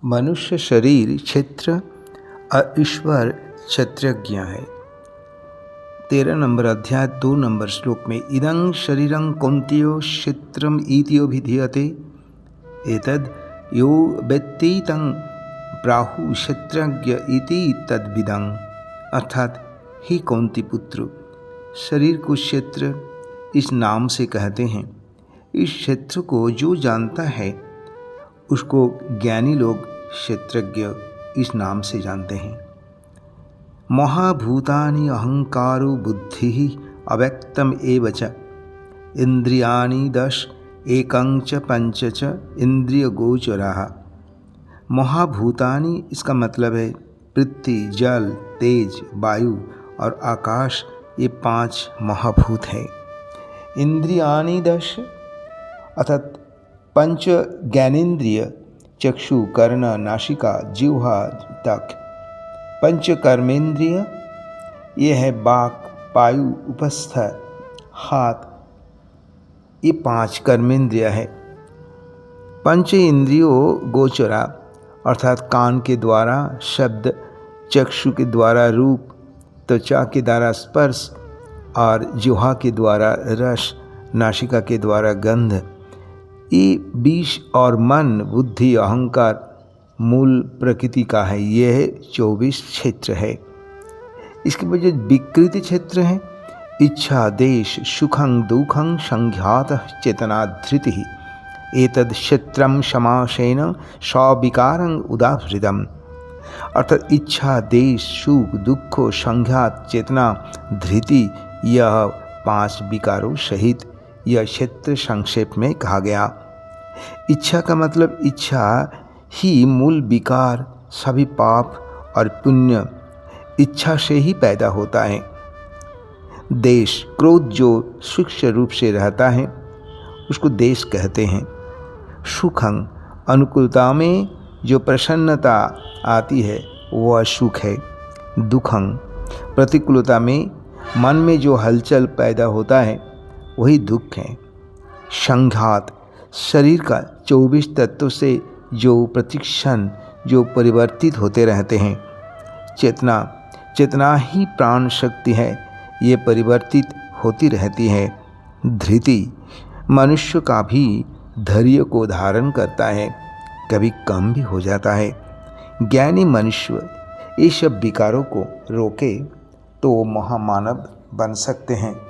मनुष्य शरीर क्षेत्र और ईश्वर क्षत्रज्ञ है। 13 नंबर अध्याय 2 नंबर श्लोक में इदं शरीरं कौन्तेयो क्षेत्रम इत्योभिधीयते एतद् यो वेत्ति तं प्राहु क्षेत्रज्ञ इति तद्विदं। अर्थात ही कौन्ती पुत्र, शरीर को क्षेत्र इस नाम से कहते हैं। इस क्षेत्र को जो जानता है उसको ज्ञानी लोग क्षेत्रज्ञ इस नाम से जानते हैं। महाभूतानि अहंकारो बुद्धि अव्यक्तम एव च इंद्रियाणि दश एकं च पंच च इंद्रिय गोचराः। महाभूतानि इसका मतलब है पृथ्वी, जल, तेज, वायु और आकाश, ये 5 महाभूत हैं। इंद्रियाणि दश अर्थात पंच ज्ञानेन्द्रिय चक्षु, कर्ण, नासिका, जिह्वा तक। पंच कर्मेंद्रिय ये है वाक, पायु, उपस्थ, हाथ, ये 5 कर्मेंद्रिय है। पंच इंद्रियों गोचरा अर्थात कान के द्वारा शब्द, चक्षु के द्वारा रूप, त्वचा के द्वारा स्पर्श और जिह्वा के द्वारा रस, नासिका के द्वारा गंध, ये 20 और मन, बुद्धि, अहंकार मूल प्रकृति का है। यह 24 क्षेत्र है। इसके बाद जो विकृति क्षेत्र है, इच्छा, देश, सुखं दुखं संघात चेतना धृति एतद् क्षेत्रम समासेन सविकारं उदाहृतम्। अर्थात इच्छा, देश, सुख, दुख, संघात, चेतना, धृति, यह 5 विकारों सहित यह क्षेत्र संक्षेप में कहा गया। इच्छा का मतलब इच्छा ही मूल विकार, सभी पाप और पुण्य इच्छा से ही पैदा होता है। देश, क्रोध जो सूक्ष्म रूप से रहता है उसको देश कहते हैं। सुखं, अनुकूलता में जो प्रसन्नता आती है वह सुख है। दुखं, प्रतिकूलता में मन में जो हलचल पैदा होता है वही दुख है। संघात, शरीर का 24 तत्वों से जो प्रतिक्षण जो परिवर्तित होते रहते हैं। चेतना, चेतना ही प्राण शक्ति है, ये परिवर्तित होती रहती है। धृति, मनुष्य का भी धैर्य को धारण करता है, कभी कम भी हो जाता है। ज्ञानी मनुष्य ये सब विकारों को रोके तो वो महामानव बन सकते हैं।